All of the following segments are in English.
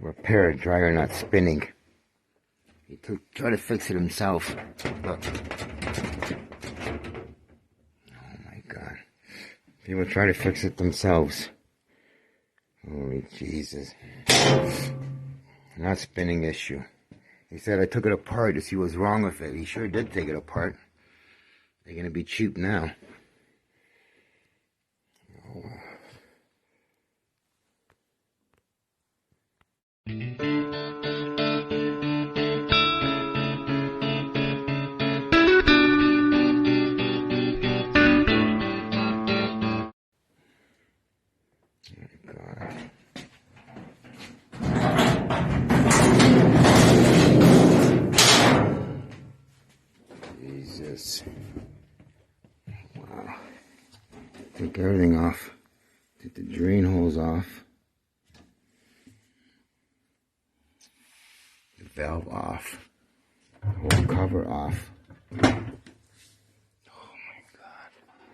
Repair dryer not spinning. He tried to fix it himself. Look. Oh my God. People try to fix it themselves. Holy Jesus. Not spinning issue. He said I took it apart to see what's wrong with it. He sure did take it apart. They're gonna be cheap now. Oh. Jesus. Wow. Take everything off. Take the drain hose off. The valve off. The whole cover off. Oh my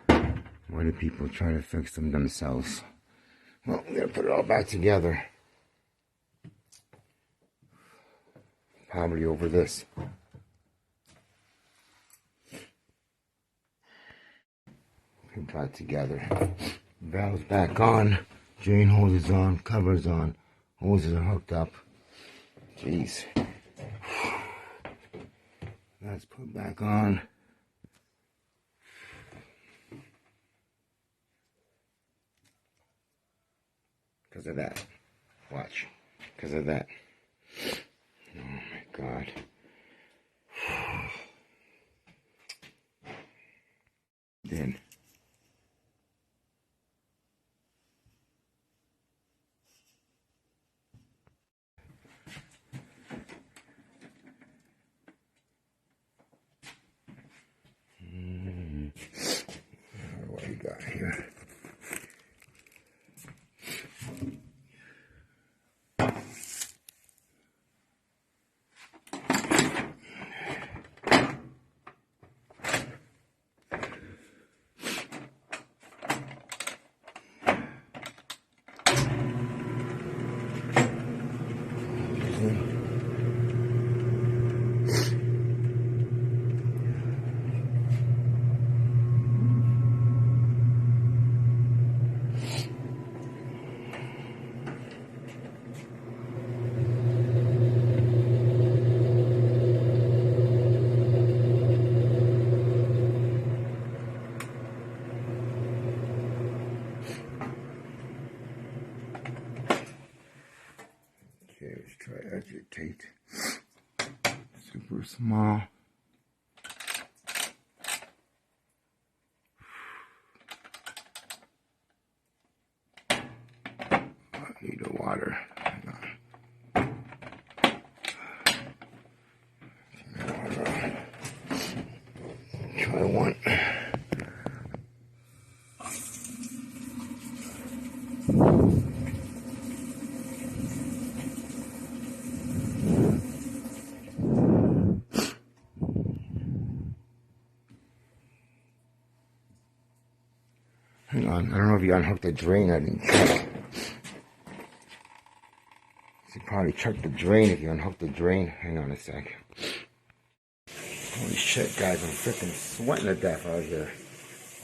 God. Why do people try to fix them themselves? Well, we're gonna put it all back together. Probably over this. Put it back together. Valve's back on. Drain hose is on. Cover's on. Hoses are hooked up. Jeez. Let's put back on. Because of that. Watch. Because of that. Oh my God. Then. What do you got here? Okay, let's try agitate. Super small. I need the water. Hang on. Try one. Hang on, I don't know if you unhooked the drain. I didn't check. You probably check the drain if you unhook the drain. Hang on a sec. Holy shit, guys, I'm freaking sweating to death out here.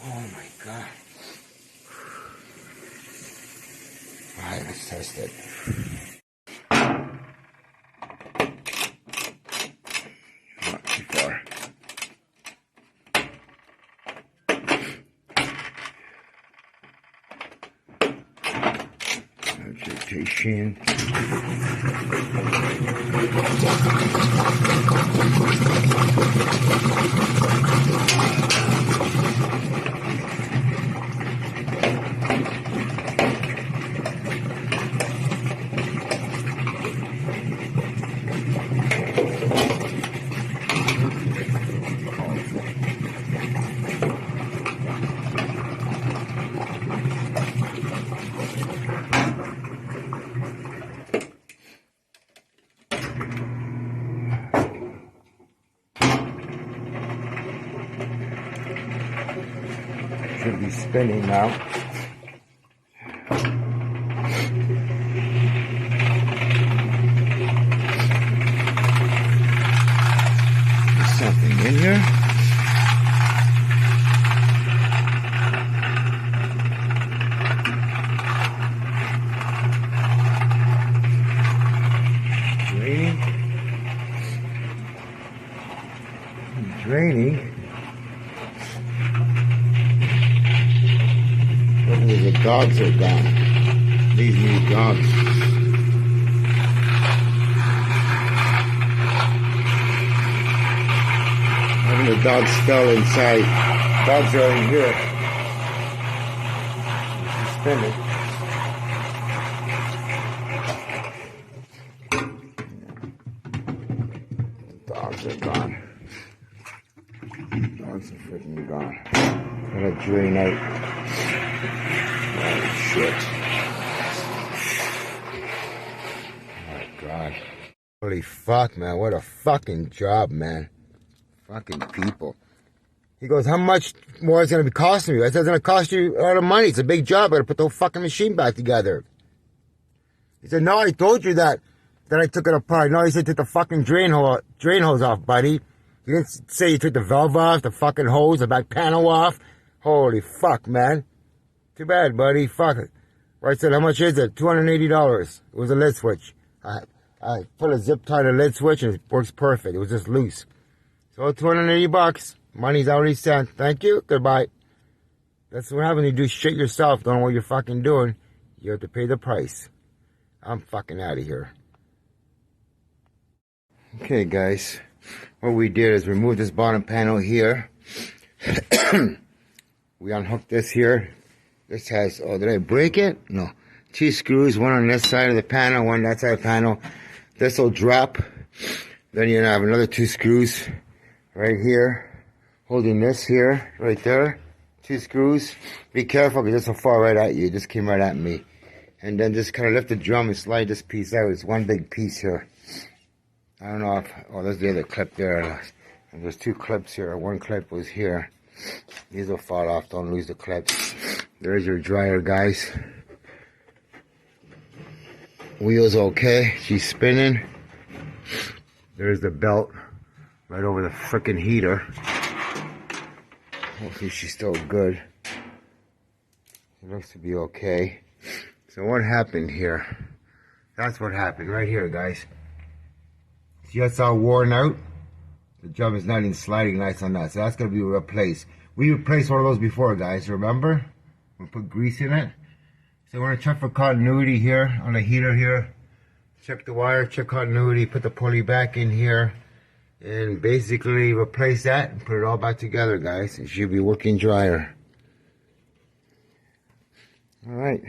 Oh my God. Alright, let's test it. Not too far. Agitation. Should be spinning now. draining. Hopefully the dogs are gone. These new dogs. Having the dogs still inside. Dogs are in here. Suspended. Dogs are gone. Dogs are freaking gone. What a drain out. Oh shit. Oh god. Holy fuck, man. What a fucking job, man. Fucking people. He goes, how much more is it going to be costing you? I said, it's going to cost you a lot of money. It's a big job. I got to put the whole fucking machine back together. He said, no, I told you that I took it apart. No, he said, took the fucking drain hose off, buddy. You didn't say you took the valve off, the fucking hose, the back panel off. Holy fuck, man. Too bad, buddy. Fuck it. I said, how much is it? $280. It was a lid switch. I put a zip tie to the lid switch and it works perfect. It was just loose. So $280. Money's already sent. Thank you. Goodbye. That's what happens when you do shit yourself. Don't know what you're fucking doing. You have to pay the price. I'm fucking out of here. Okay, guys. What we did is remove this bottom panel here. We unhooked this here. This has, oh, did I break it? No. 2 screws, one on this side of the panel, one on that side of the panel. This will drop. Then you're gonna have another 2 screws right here. Holding this here, right there. 2 screws. Be careful because this will fall right at you. It just came right at me. And then just kind of lift the drum and slide this piece out. It's one big piece here. I don't know if, oh, there's the other clip there. And there's 2 clips here. One clip was here. These will fall off. Don't lose the clips. There's your dryer, guys. Wheels okay. She's spinning. There's the belt right over the frickin' heater. Hopefully she's still good. It looks to be okay. So what happened here? That's what happened right here, guys. See, that's all worn out. The drum is not even sliding nice on that. So that's going to be replaced. We replaced one of those before, guys. Remember? We put grease in it. So we're going to check for continuity here on the heater here. Check the wire, check continuity, put the pulley back in here. And basically replace that and put it all back together, guys. It should be working dryer. Alright.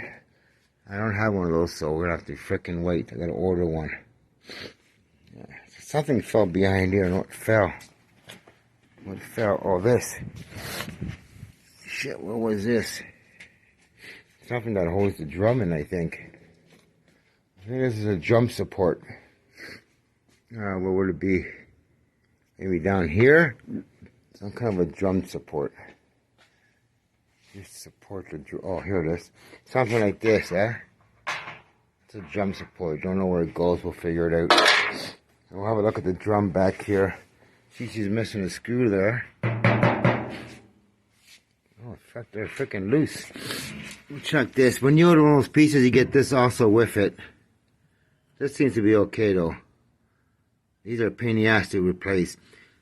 I don't have one of those, so we're going to have to frickin' wait. I got to order one. Yeah. Something fell behind here. And what fell? What fell? Oh, this. Shit, what was this? Something that holds the drum in, I think. I think this is a drum support. What would it be? Maybe down here? Some kind of a drum support. Just support the drum. Oh, here it is. Something like this, eh? It's a drum support. Don't know where it goes. We'll figure it out. We'll have a look at the drum back here. See, she's missing a screw there. Oh, fuck, they're freaking loose. We'll check this. When you order one of those pieces, you get this also with it. This seems to be okay, though. These are a pain in the ass to replace.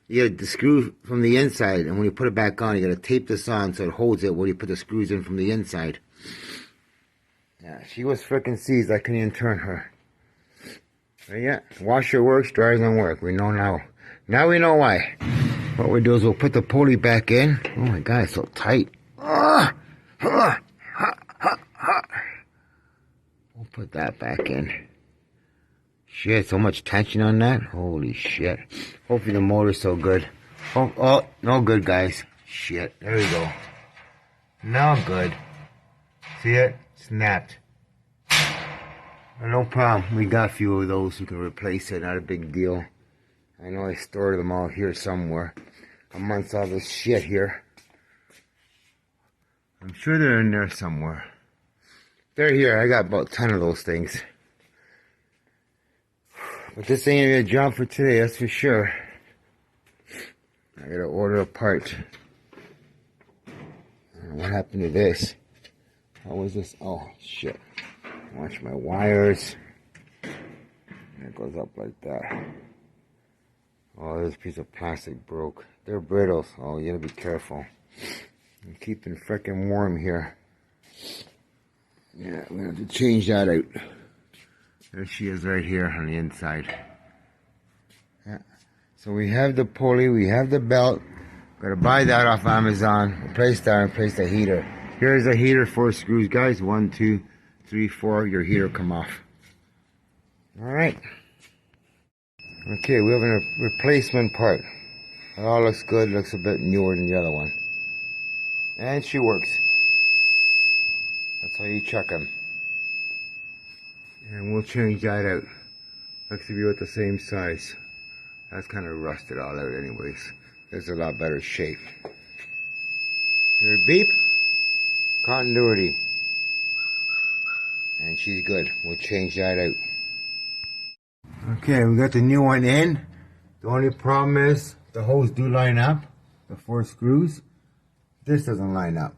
You get the screw from the inside, and when you put it back on, you got to tape this on so it holds it when you put the screws in from the inside. Yeah, she was freaking seized. I couldn't even turn her. But yeah, washer works, dryers don't work. We know now. Now we know why. What we do is we'll put the pulley back in. Oh my god, it's so tight. We'll put that back in. Shit, so much tension on that. Holy shit. Hopefully the motor's so good. Oh, no good, guys. Shit, there we go. Now good. See it? Snapped. No problem. We got a few of those who can replace it. Not a big deal. I know I stored them all here somewhere. Amongst all this shit here. I'm sure they're in there somewhere. They're here. I got about 10 of those things. But this ain't gonna be a job for today, that's for sure. I gotta order a part. I don't know what happened to this. How was this? Oh, shit. Watch my wires. And it goes up like that. Oh, this piece of plastic broke. They're brittle. Oh, you gotta be careful. I'm keeping frickin' warm here. Yeah, we're gonna have to change that out. There she is right here on the inside. Yeah. So we have the pulley, we have the belt. Gotta buy that off Amazon. Replace that and replace the heater. Here's the heater, 4 screws, guys. 1, 2, 3, 4. Your heater come off. Alright. Okay, we have a replacement part. It all looks good, looks a bit newer than the other one. And she works. That's how you check them. And we'll change that out. Looks to be with the same size. That's kind of rusted all out anyways. It's a lot better shape. Hear a beep? Continuity. And she's good. We'll change that out. Okay, we got the new one in. The only problem is the hose do line up. The 4 screws. This doesn't line up.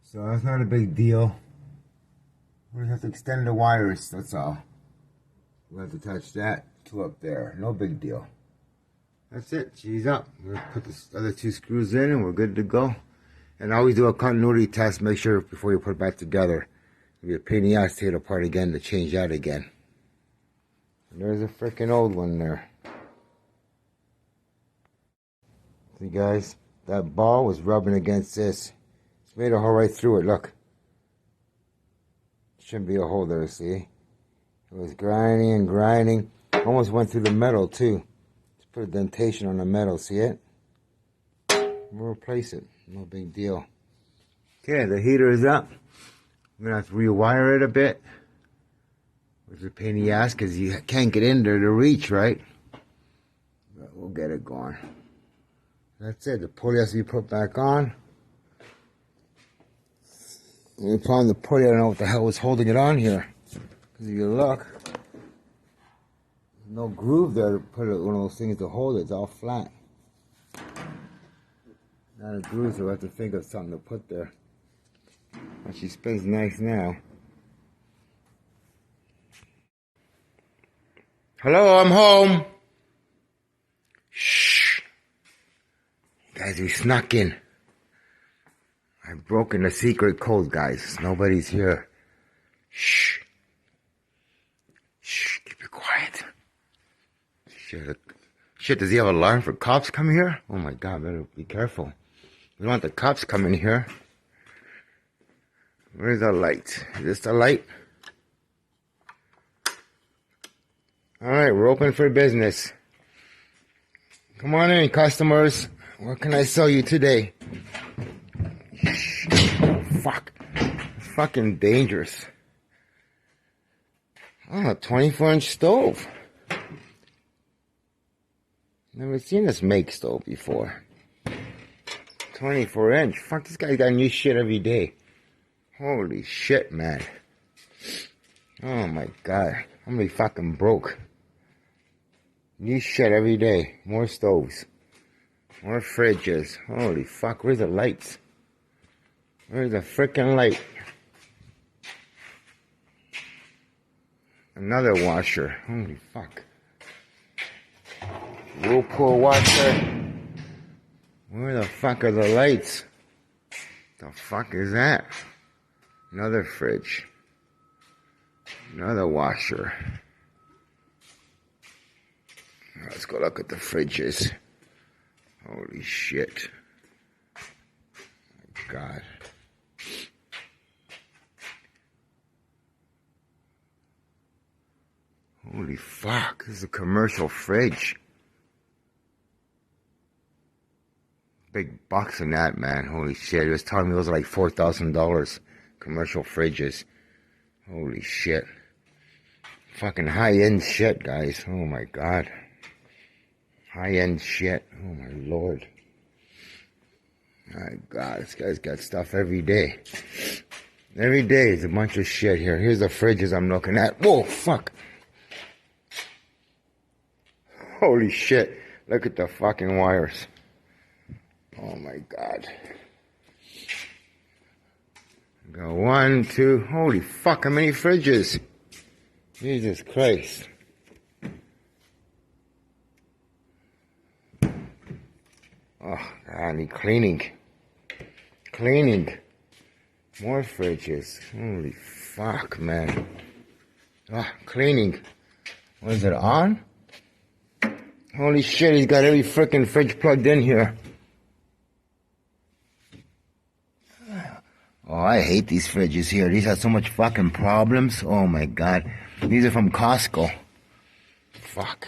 So that's not a big deal. We have to extend the wires, that's all. We'll have to touch that to up there. No big deal. That's it. She's up. We'll put the other 2 screws in and we're good to go. And always do a continuity test. Make sure before you put it back together. It'll be a pain in the ass to take it apart again to change that again. And there's a freaking old one there. See guys, that ball was rubbing against this. It's made a hole right through it, look. Shouldn't be a hole there, see? It was grinding and grinding. Almost went through the metal too. Just put a dentation on the metal, see it? We'll replace it, no big deal. Okay, the heater is up. I'm gonna have to rewire it a bit. Which is a pain in the ass because you can't get in there to reach, right? But we'll get it going. That's it, the pulley has to be put back on. The only problem with the pulley, I don't know what the hell was holding it on here. Because if you look, there's no groove there to put one of those things to hold it. It's all flat. Not a groove, so we'll have to think of something to put there. But she spins nice now. Hello, I'm home. Shh. Guys, we snuck in. I've broken the secret code, guys. Nobody's here. Shh. Shh, keep it quiet. Shit, does he have an alarm for cops coming here? Oh my god, better be careful. We don't want the cops coming here. Where's the light? Is this the light? Alright, we're open for business. Come on in, customers. What can I sell you today? Oh, fuck. It's fucking dangerous. Oh, a 24-inch stove. Never seen this make stove before. 24-inch. Fuck, this guy's got new shit every day. Holy shit, man. Oh my god. I'm gonna be fucking broke. New shit every day. More stoves. More fridges. Holy fuck, where's the lights? Where's the freaking light? Another washer. Holy fuck. Whirlpool washer. Where the fuck are the lights? The fuck is that? Another fridge. Another washer. Let's go look at the fridges. Holy shit. My god. Holy fuck, this is a commercial fridge. Big box in that, man. Holy shit. He was telling me those are like $4,000 commercial fridges. Holy shit. Fucking high-end shit, guys. Oh my god. High-end shit. Oh my lord. My god, this guy's got stuff every day. Every day is a bunch of shit here. Here's the fridges I'm looking at. Whoa, fuck. Holy shit. Look at the fucking wires. Oh my god. Go 1, 2. Holy fuck, how many fridges? Jesus Christ. Oh, God, I need cleaning. Cleaning. More fridges. Holy fuck, man. Ah, cleaning. Was it on? Holy shit, he's got every frickin' fridge plugged in here. Oh, I hate these fridges here. These have so much fucking problems. Oh my God. These are from Costco. Fuck.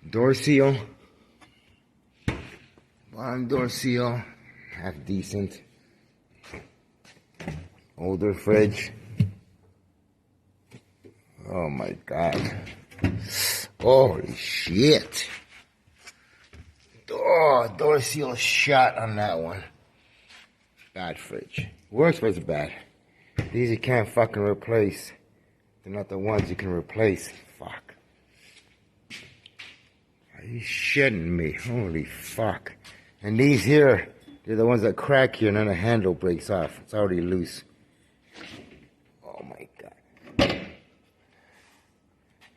Door seal. Bottom door seal. Half decent. Older fridge. Oh my God. Holy shit. Oh, door seal shut on that one. Bad fridge. Works, but it's bad. These you can't fucking replace. They're not the ones you can replace. Fuck. Are you shitting me? Holy fuck. And these here, they're the ones that crack here and then the handle breaks off. It's already loose. Oh my God.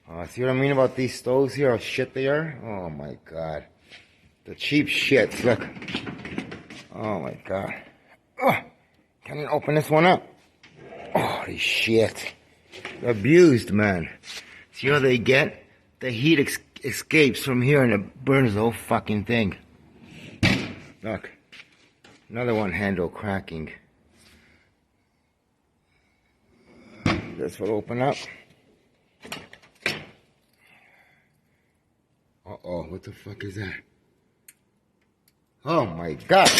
Oh, see what I mean about these stoves here? How shit they are? Oh my God. The cheap shits, look. Oh my God. Oh, can't even open this one up. Holy shit. They're abused, man. See how they get? The heat escapes from here and it burns the whole fucking thing. Look. Another one handle cracking. This will open up. Uh-oh, what the fuck is that? Oh my God.